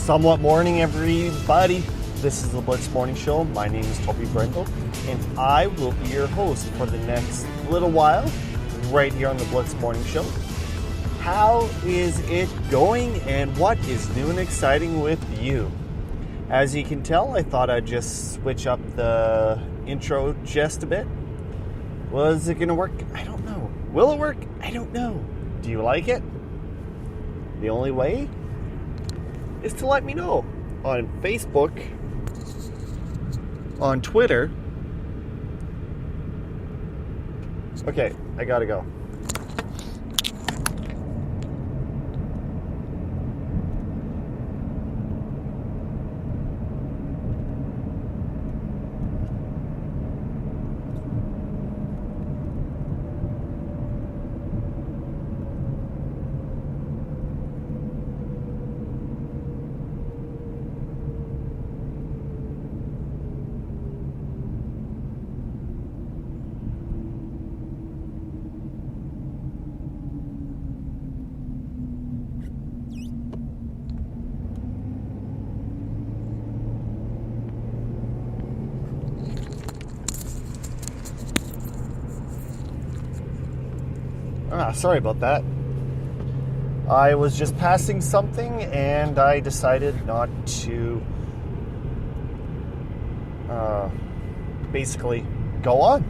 Somewhat morning, everybody. This is the Blitz Morning Show. My name is Toby Brendel, and I will be your host for the next little while, right here on the Blitz Morning Show. How is it going, and what is new and exciting with you? As you can tell, I thought I'd just switch up the intro just a bit. Was it going to work? I don't know. Will it work? I don't know. Do you like it? The only way is to let me know on Facebook, on Twitter. Okay, I gotta go. Sorry about that. I was just passing something and I decided not to basically go on.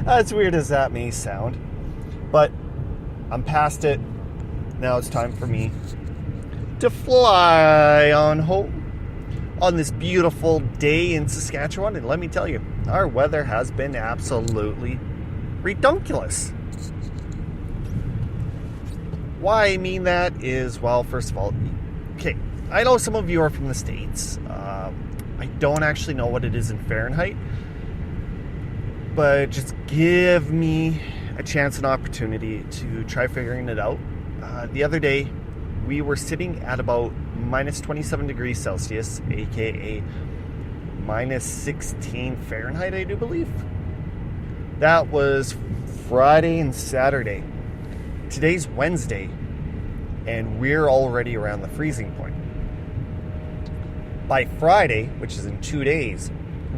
As weird as that may sound. But I'm past it. Now it's time for me to fly on home on this beautiful day in Saskatchewan. And let me tell you, our weather has been absolutely redunculous. Why I mean that is, well, first of all, okay, I know some of you are from the States. I don't actually know what it is in Fahrenheit, but just give me a chance and opportunity to try figuring it out. The other day, we were sitting at about minus 27 degrees Celsius, aka minus 16 Fahrenheit, I do believe. That was Friday and Saturday. Today's Wednesday, and we're already around the freezing point. By Friday, which is in 2 days,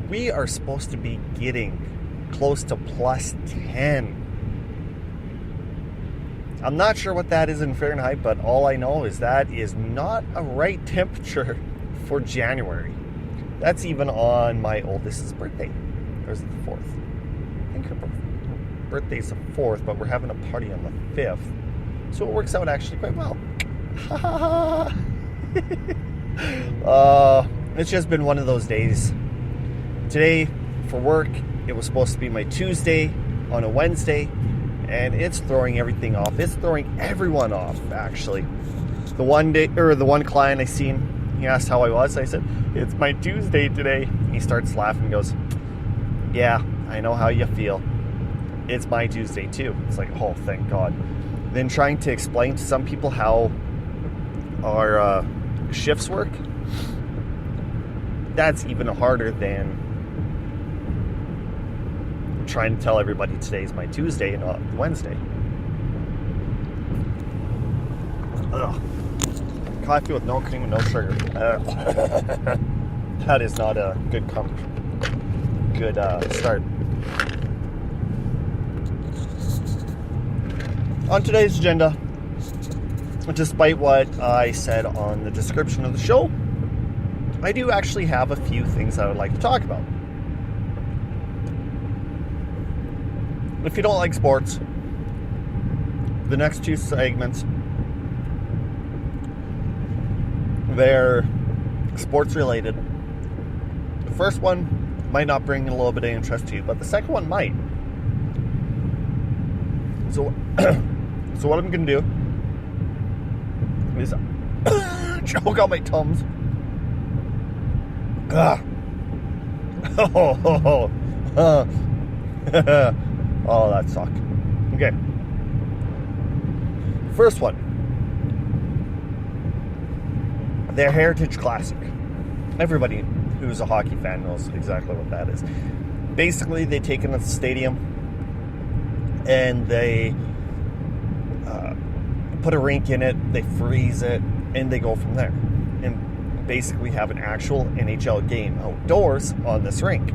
we are supposed to be getting close to plus 10. I'm not sure what that is in Fahrenheit, but all I know is that is not a right temperature for January. That's even on my oldest's birthday. Or is it the 4th? I think her birthday's the 4th, but we're having a party on the 5th. So it works out actually quite well. It's just been one of those days. Today, for work, it was supposed to be my Tuesday on a Wednesday, and it's throwing everything off. It's throwing everyone off, actually. The one client I seen, he asked how I was. I said, "It's my Tuesday today." He starts laughing and goes, "Yeah, I know how you feel. It's my Tuesday too." It's like, oh, thank God. Then trying to explain to some people how our shifts work, that's even harder than trying to tell everybody today's my Tuesday and not Wednesday. Ugh. Coffee with no cream and no sugar. That is not a good start. On today's agenda, despite what I said on the description of the show, I do actually have a few things I would like to talk about. If you don't like sports, the next two segments, they're sports related. The first one might not bring a little bit of interest to you, but the second one might. So what I'm going to do is choke out my Tums. Oh, that sucked. Okay. First one. Their Heritage Classic. Everybody who's a hockey fan knows exactly what that is. Basically, they take in a stadium and they put a rink in it, they freeze it, and they go from there. And basically have an actual NHL game outdoors on this rink.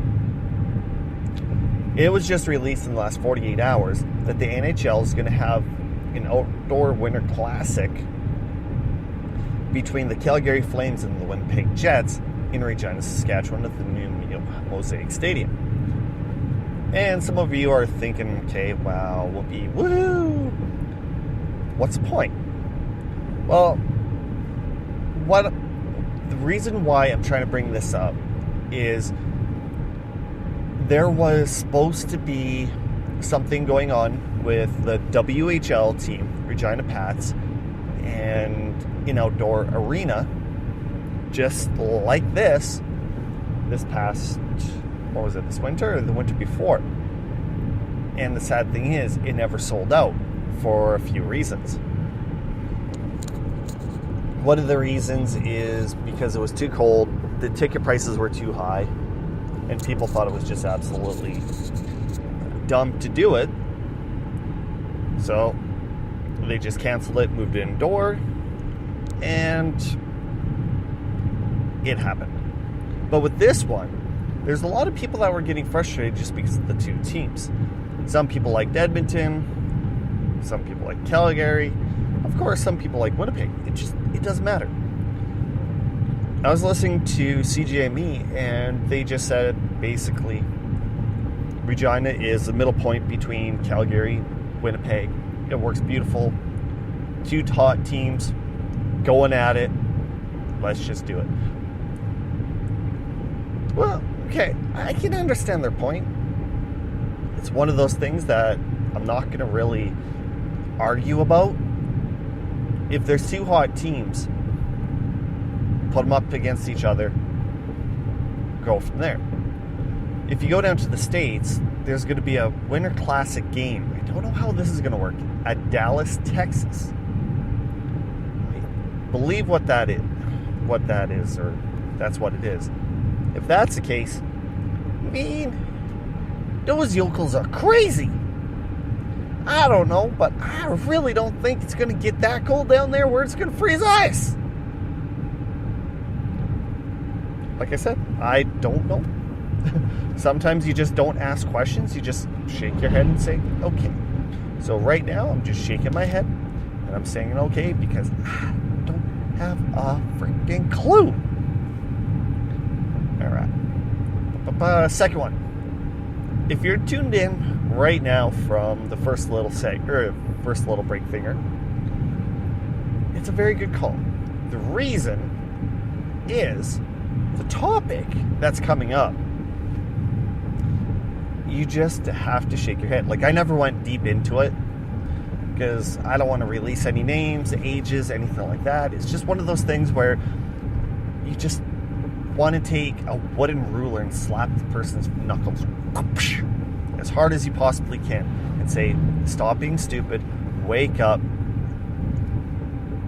It was just released in the last 48 hours that the NHL is going to have an outdoor winter classic between the Calgary Flames and the Winnipeg Jets in Regina, Saskatchewan at the new Mosaic Stadium. And some of you are thinking, okay, wow, whoopee, woo! What's the point? Well, the reason why I'm trying to bring this up is there was supposed to be something going on with the WHL team, Regina Pats, and an outdoor arena just like this past, what was it, this winter or the winter before? And the sad thing is, it never sold out for a few reasons. One of the reasons is because it was too cold, the ticket prices were too high, and people thought it was just absolutely dumb to do it. So they just canceled it, moved it indoor, and it happened. But with this one, there's a lot of people that were getting frustrated just because of the two teams. Some people liked Edmonton, some people like Calgary, of course some people like Winnipeg. It doesn't matter. I was listening to CGME and they just said basically Regina is the middle point between Calgary, Winnipeg. It works beautiful. Two hot teams going at it. Let's just do it. Well, okay, I can understand their point. It's one of those things that I'm not going to really argue about. If there's two hot teams, put them up against each other, go from there. If you go down to the States, there's going to be a Winter Classic game. I don't know how this is going to work. At Dallas, Texas. I believe what that is, or that's what it is. If that's the case, I mean, those yokels are crazy. I don't know, but I really don't think it's going to get that cold down there where it's going to freeze ice. Like I said, I don't know. Sometimes you just don't ask questions. You just shake your head and say, okay. So right now, I'm just shaking my head, and I'm saying okay because I don't have a freaking clue. All right. Second one. If you're tuned in right now from the first little break finger, it's a very good call. The reason is the topic that's coming up. You just have to shake your head. Like, I never went deep into it because I don't want to release any names, ages, anything like that. It's just one of those things where you just want to take a wooden ruler and slap the person's knuckles as hard as you possibly can and say, stop being stupid, wake up,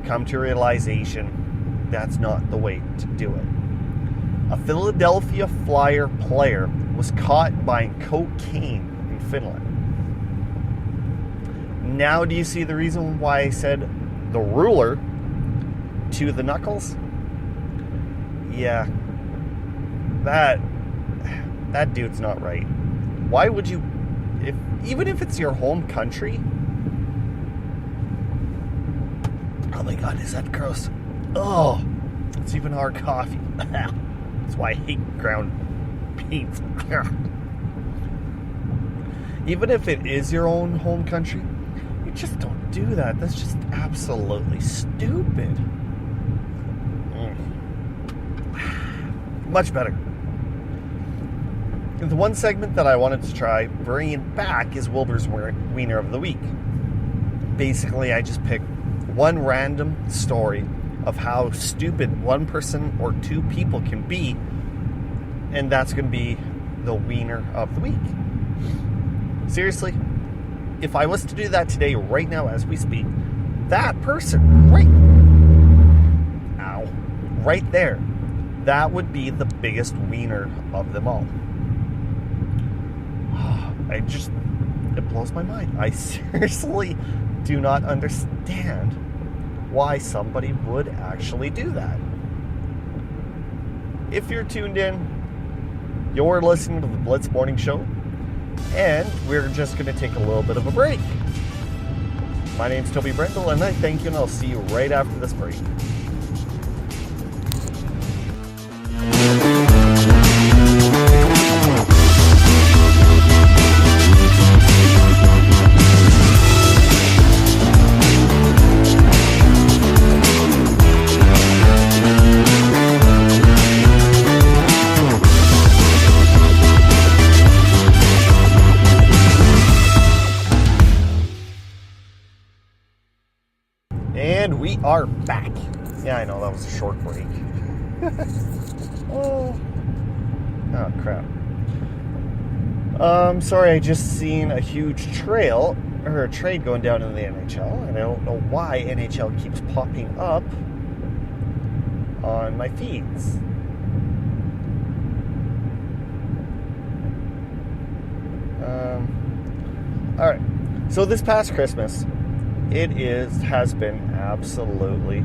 come to realization that's not the way to do it. A Philadelphia Flyer player was caught buying cocaine in Finland. Now do you see the reason why I said the ruler to the knuckles? Yeah, that dude's not right. Why would you, even if it's your home country? Oh my God, is that gross? Oh, it's even our coffee. That's why I hate ground beef. Even if it is your own home country, you just don't do that. That's just absolutely stupid. Much better. The one segment that I wanted to try bringing back is Wilbur's Wiener of the Week. Basically, I just pick one random story of how stupid one person or two people can be, and that's going to be the Wiener of the Week. Seriously, if I was to do that today, right now, as we speak, that person, right there, that would be the biggest wiener of them all. It blows my mind. I seriously do not understand why somebody would actually do that. if you're tuned in, you're listening to the Blitz Morning Show, and we're just going to take a little bit of a break. My name's Toby Brendel, and I thank you, and I'll see you right after this break. And we are back. Yeah, I know, that was a short break. Oh crap. Sorry, I just seen a huge trade going down in the NHL, and I don't know why NHL keeps popping up on my feeds. Alright, so this past Christmas, has been absolutely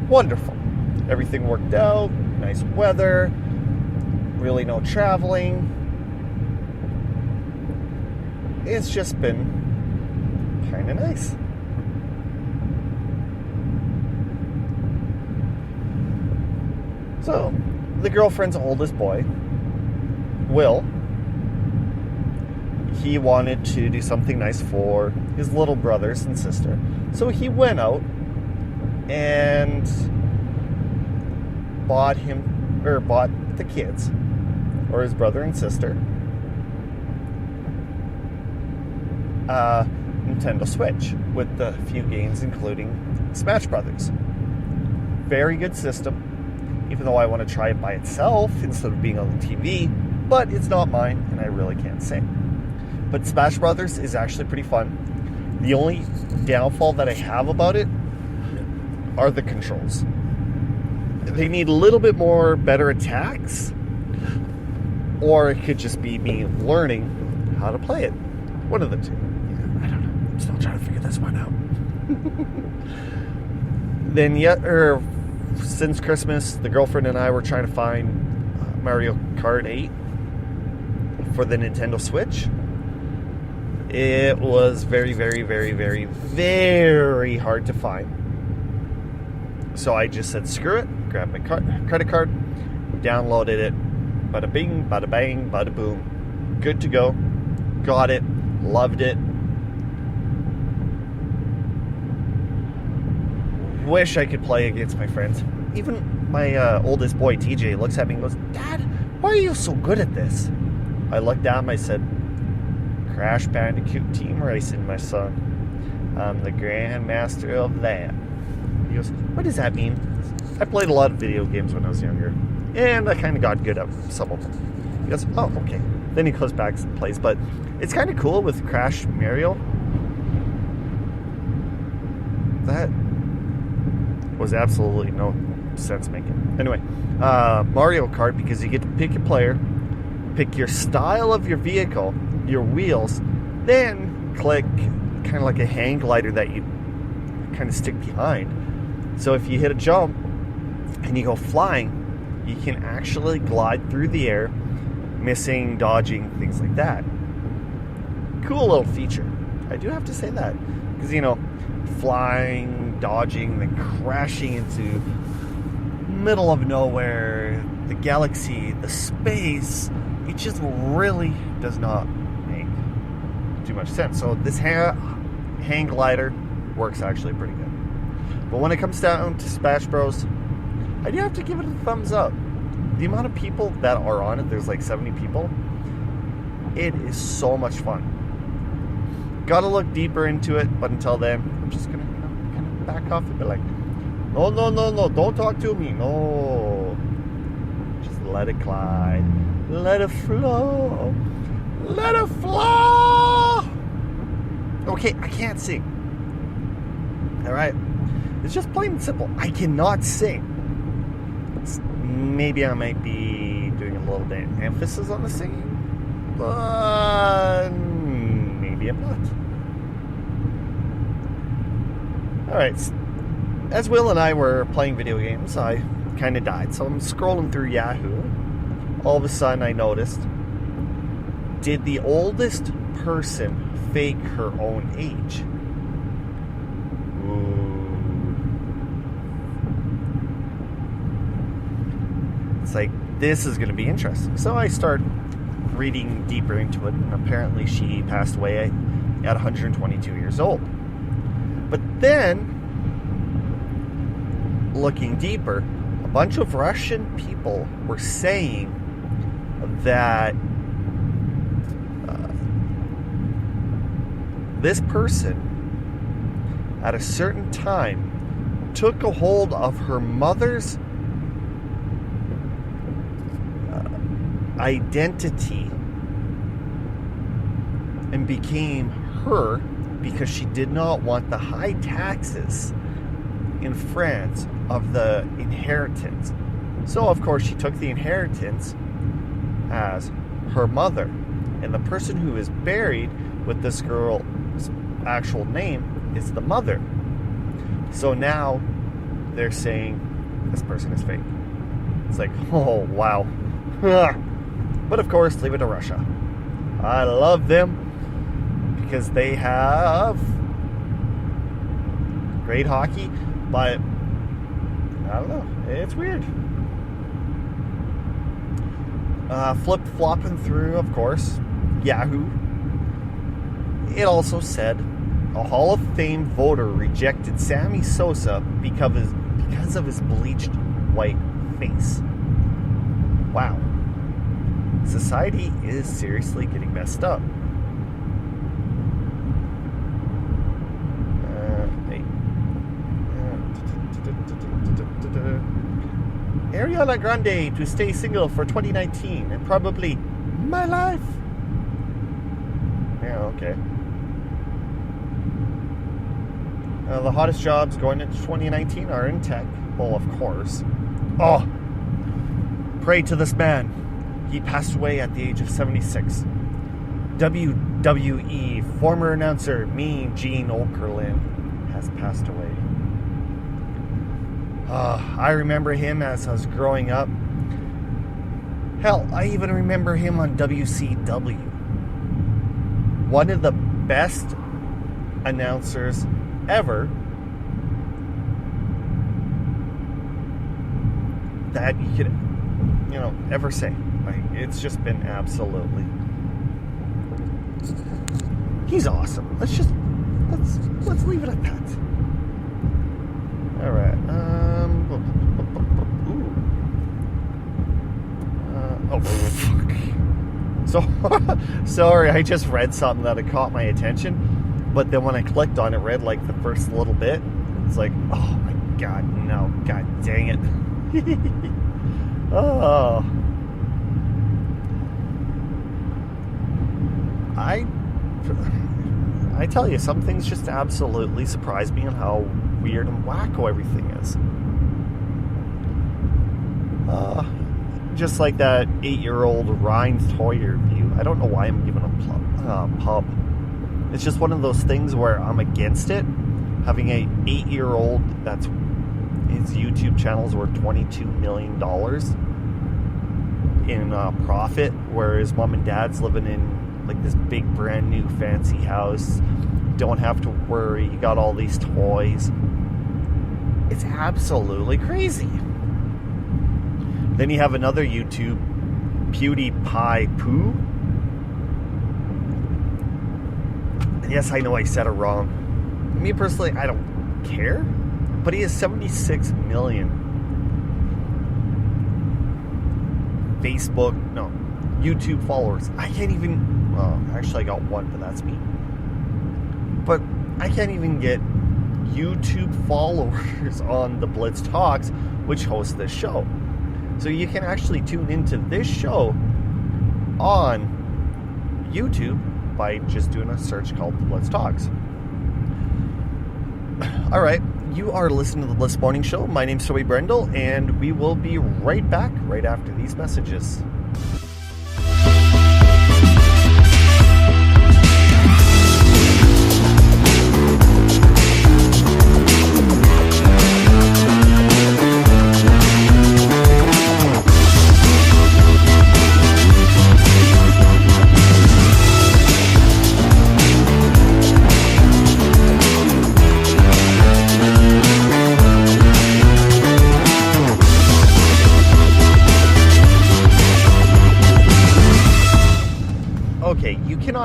wonderful. Everything worked out, nice weather, really no traveling. It's just been kind of nice. So, the girlfriend's oldest boy, Will, he wanted to do something nice for his little brothers and sister. So he went out and bought the kids, or his brother and sister, Nintendo Switch with a few games, including Smash Brothers. Very good system, even though I want to try it by itself instead of being on the TV, but it's not mine, and I really can't say. But Smash Brothers is actually pretty fun. The only downfall that I have about it are the controls. They need a little bit more better attacks, or it could just be me learning how to play it. One of the two. Yeah, I don't know. I'm still trying to figure this one out. Since Christmas, the girlfriend and I were trying to find Mario Kart 8 for the Nintendo Switch. It was very, very, very, very, very hard to find. So I just said, screw it, grabbed my credit card, downloaded it, bada bing, bada bang, bada boom. Good to go. Got it. Loved it. Wish I could play against my friends. Even my oldest boy, TJ, looks at me and goes, Dad, why are you so good at this? I looked down, I said, Crash Bandicoot Team Racing, my son. I'm the grandmaster of that. He goes, what does that mean? I played a lot of video games when I was younger, and I kind of got good at some of them. He goes, oh, okay. Then he goes back and plays, but it's kind of cool with Crash Mario. That was absolutely no sense making. Anyway, Mario Kart, because you get to pick your player, pick your style of your vehicle, your wheels, then click kind of like a hang glider that you kind of stick behind. So if you hit a jump and you go flying, you can actually glide through the air, missing, dodging, things like that. Cool little feature. I do have to say that, because flying, dodging, then crashing into middle of nowhere, the galaxy, the space, it just really does not make too much sense. So this hang glider works actually pretty good. But when it comes down to Smash Bros, I do have to give it a thumbs up. The amount of people that are on it, there's like 70 people, it is so much fun. Gotta look deeper into it, but until then, I'm just gonna kind of back off and be like, no, don't talk to me, no. Just let it glide. Let it flow. Let it flow. Okay, I can't sing. Alright? It's just plain and simple. I cannot sing. Maybe I might be doing a little bit of emphasis on the singing, but maybe I'm not. Alright. as Will and I were playing video games, I kind of died. So I'm scrolling through Yahoo. All of a sudden I noticed, did the oldest person fake her own age? Ooh. It's like, this is going to be interesting. So I start reading deeper into it, and apparently she passed away at 122 years old. But then, looking deeper, a bunch of Russian people were saying that this person, at a certain time, took a hold of her mother's identity and became her because she did not want the high taxes in France of the inheritance. So, of course, she took the inheritance as her mother. And the person who is buried with this girl's actual name is the mother. So now they're saying this person is fake. It's like, oh, wow. But of course, leave it to Russia. I love them because they have great hockey, but I don't know. It's weird. Flip-flopping through, of course, Yahoo. It also said a Hall of Fame voter rejected Sammy Sosa because of his bleached white face. Wow. Society is seriously getting messed up. Ariana Grande to stay single for 2019 and probably my life. Yeah, okay. The hottest jobs going into 2019 are in tech. Well, of course. Oh, pray to this man. He passed away at the age of 76. WWE former announcer Mean Gene Okerlund has passed away. I remember him as I was growing up. Hell, I even remember him on WCW. One of the best announcers ever that you could, ever say. Like, it's just been absolutely. He's awesome. Let's leave it at that. All right. Fuck. So sorry, I just read something that had caught my attention, but then when I clicked on it, read like the first little bit. It's like, oh my god, no, god dang it. Oh. I tell you, some things just absolutely surprise me on how weird and wacko everything is. Just like that 8-year-old Ryan's toy review. I don't know why I'm giving him pub. It's just one of those things where I'm against it. Having a 8-year-old that's his YouTube channel's worth $22 million in profit, where his mom and dad's living in like this big brand new fancy house. Don't have to worry. You got all these toys. It's absolutely crazy. Then you have another YouTube, PewDiePie Poo. Yes, I know I said it wrong. Me personally, I don't care. But he has 76 million YouTube followers. I can't even, well, actually I got one, but that's me. But I can't even get YouTube followers on the Blitz Talks, which hosts this show. So you can actually tune into this show on YouTube by just doing a search called the Blitz Talks. All right, you are listening to the Blitz Morning Show. My name's Toby Brendel, and we will be right back right after these messages.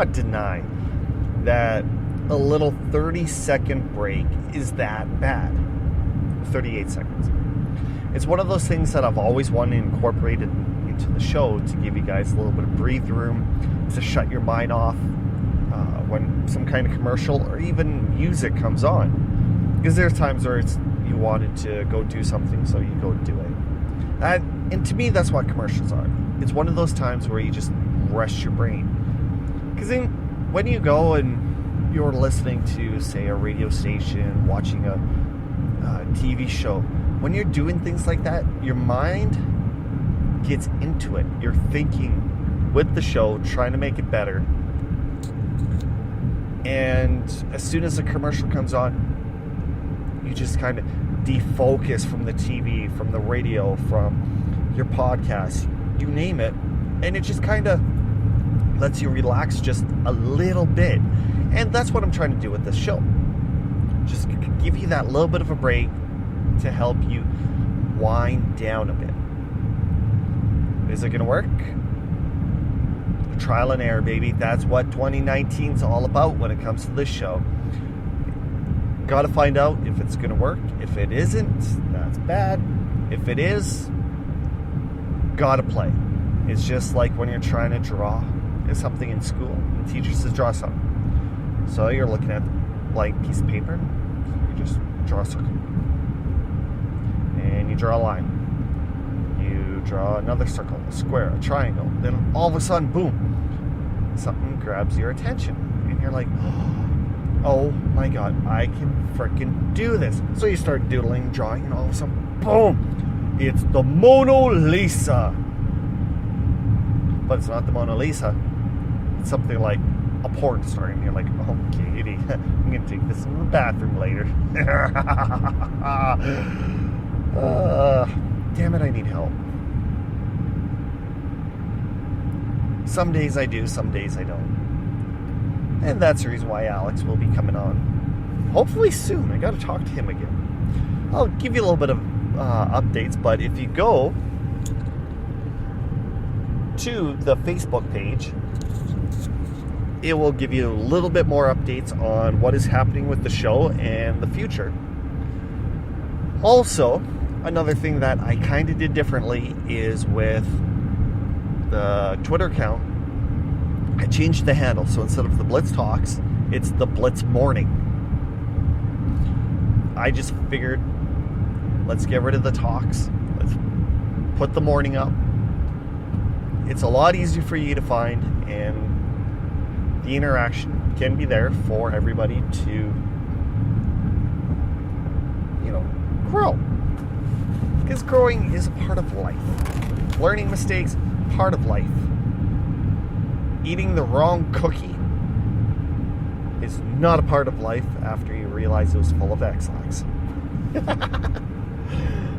cannot deny that a little 30-second break is that bad. 38 seconds. It's one of those things that I've always wanted incorporated into the show to give you guys a little bit of breathe room, to shut your mind off when some kind of commercial or even music comes on. Because there's times where you wanted to go do something, so you go do it. And to me, that's what commercials are. It's one of those times where you just rest your brain. Because then when you go and you're listening to, say, a radio station, watching a TV show, when you're doing things like that, your mind gets into it. You're thinking with the show, trying to make it better. And as soon as a commercial comes on, you just kind of defocus from the TV, from the radio, from your podcast, you name it, and it just kind of lets you relax just a little bit. And that's what I'm trying to do with this show. Just give you that little bit of a break to help you wind down a bit. Is it going to work? Trial and error, baby. That's what 2019 is all about when it comes to this show. Got to find out if it's going to work. If it isn't, that's bad. If it is, got to play. It's just like when you're trying to draw something in school. The teacher says draw something. So you're looking at the blank piece of paper. You just draw a circle. And you draw a line. You draw another circle, a square, a triangle. Then all of a sudden, boom, something grabs your attention. And you're like, oh my God, I can freaking do this. So you start doodling, drawing, and all of a sudden, boom, it's the Mona Lisa. But it's not the Mona Lisa. It's something like a porn star. And you're like, oh, Katie, I'm going to take this in the bathroom later. Damn it, I need help. Some days I do, some days I don't. And that's the reason why Alex will be coming on. Hopefully soon. I got to talk to him again. I'll give you a little bit of updates, but if you go to the Facebook page, it will give you a little bit more updates on what is happening with the show and the future. Also, another thing that I kind of did differently is with the Twitter account, I changed the handle. So instead of the Blitz Talks, it's the Blitz Morning. I just figured, let's get rid of the talks. Let's put the morning up. It's a lot easier for you to find, and the interaction can be there for everybody to, grow. Because growing is a part of life. Learning mistakes, part of life. Eating the wrong cookie is not a part of life after you realize it was full of X-Lax.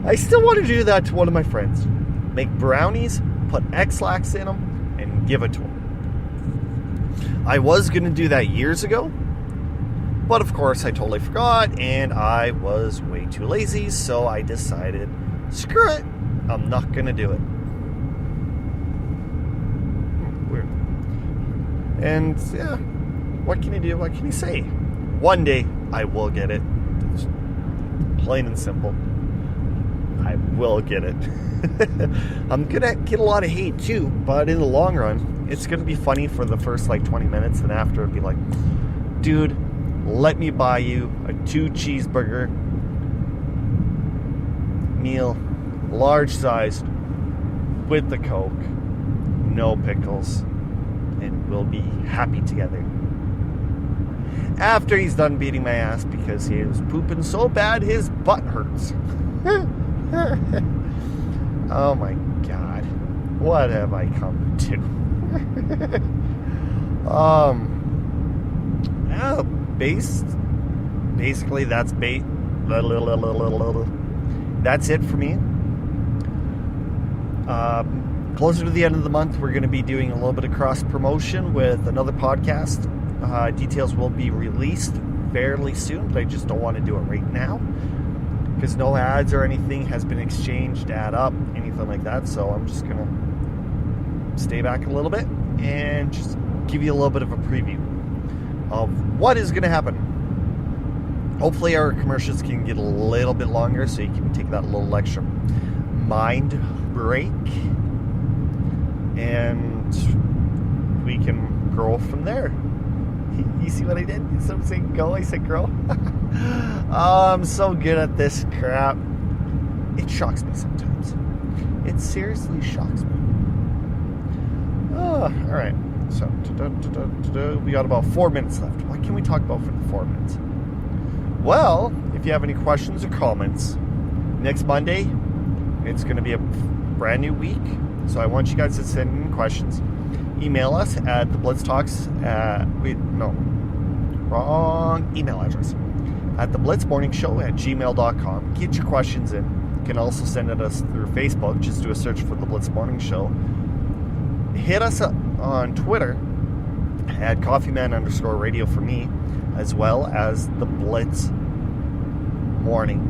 I still want to do that to one of my friends. Make brownies, put X-Lax in them, and give it to him. I was going to do that years ago, but of course I totally forgot, and I was way too lazy, so I decided, screw it, I'm not going to do it. Weird. And yeah, what can you do? What can you say? One day I will get it. It's plain and simple. I will get it. I'm gonna get a lot of hate too, but in the long run, it's gonna be funny for the first 20 minutes, and after it'll be like, dude, let me buy you a 2 cheeseburger meal, large sized, with the Coke, no pickles, and we'll be happy together. After he's done beating my ass because he was pooping so bad his butt hurts. Oh my God, what have I come to? Basically that's that's it for me. Closer to the end of the month, we're going to be doing a little bit of cross promotion with another podcast. Details will be released fairly soon, but I just don't want to do it right now because no ads or anything has been exchanged, add up, anything like that. So I'm just going to stay back a little bit and just give you a little bit of a preview of what is going to happen. Hopefully our commercials can get a little bit longer so you can take that little extra mind break and we can grow from there. You see what I did? Instead of saying go, I said grow. Oh, I'm so good at this crap. It shocks me sometimes. It seriously shocks me. Oh, all right. So, we got about 4 minutes left. What can we talk about for the 4 minutes? Well, if you have any questions or comments, next Monday, it's going to be a brand new week. So I want you guys to send in questions. Email us at the Blitztalks wrong email address. At the blitzmorningshow@gmail.com. Get your questions in. You can also send it us through Facebook. Just do a search for the Blitz Morning Show. Hit us up on Twitter at coffeeman_radio for me, as well as the Blitz Morning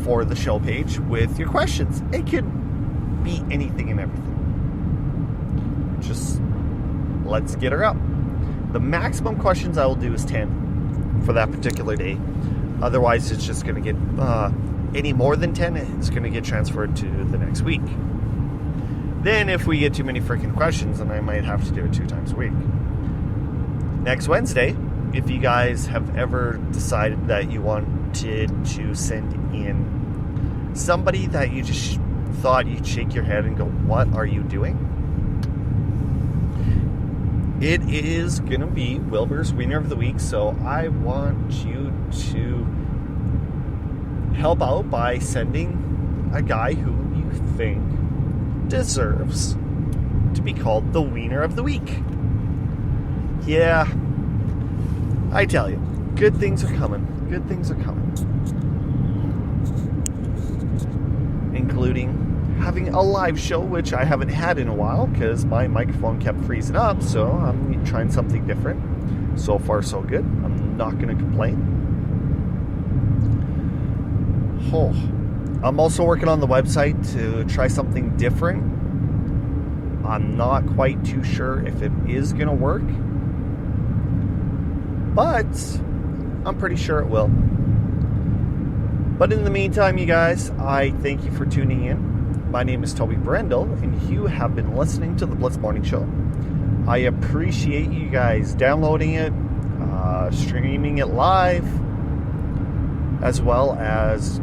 for the show page with your questions. It could be anything and everything. Just let's get her up. The maximum questions I will do is 10 for that particular day. Otherwise, it's just going to get any more than 10, it's going to get transferred to the next week. Then if we get too many freaking questions, then I might have to do it 2 times a week. Next Wednesday, if you guys have ever decided that you wanted to send in somebody that you just thought you'd shake your head and go, what are you doing? It is going to be Wilbur's Wiener of the Week, so I want you to help out by sending a guy who you think deserves to be called the Wiener of the Week. Yeah, I tell you, good things are coming. Good things are coming. Including having a live show, which I haven't had in a while because my microphone kept freezing up, so I'm trying something different. So far, so good. I'm not going to complain. Oh, I'm also working on the website to try something different. I'm not quite too sure if it is going to work, but I'm pretty sure it will. But in the meantime, you guys, I thank you for tuning in. My name is Toby Brendel, and you have been listening to the Blitz Morning Show. I appreciate you guys downloading it, streaming it live, as well as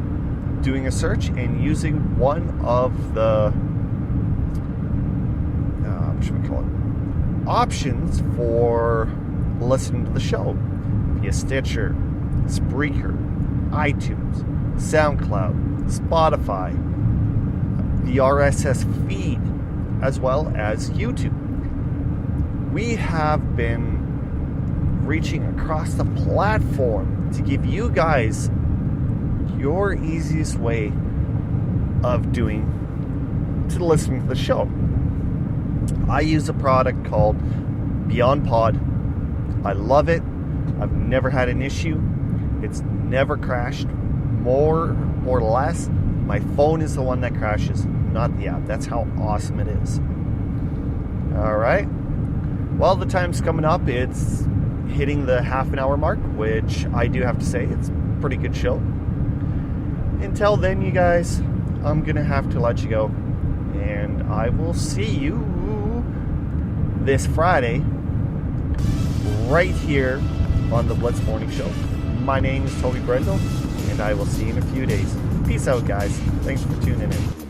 doing a search and using one of the options for listening to the show via Stitcher, Spreaker, iTunes, SoundCloud, Spotify, the RSS feed, as well as YouTube. We have been reaching across the platform to give you guys your easiest way of listening to the show. I use a product called Beyond Pod. I love it. I've never had an issue. It's never crashed. More or less, my phone is the one that crashes, not the app. That's how awesome it is. All right. Well, the time's coming up. It's hitting the half an hour mark, which I do have to say, it's a pretty good show. Until then, you guys, I'm going to have to let you go. And I will see you this Friday right here on the Blitz Morning Show. My name is Toby Brendel, and I will see you in a few days. Peace out, guys. Thanks for tuning in.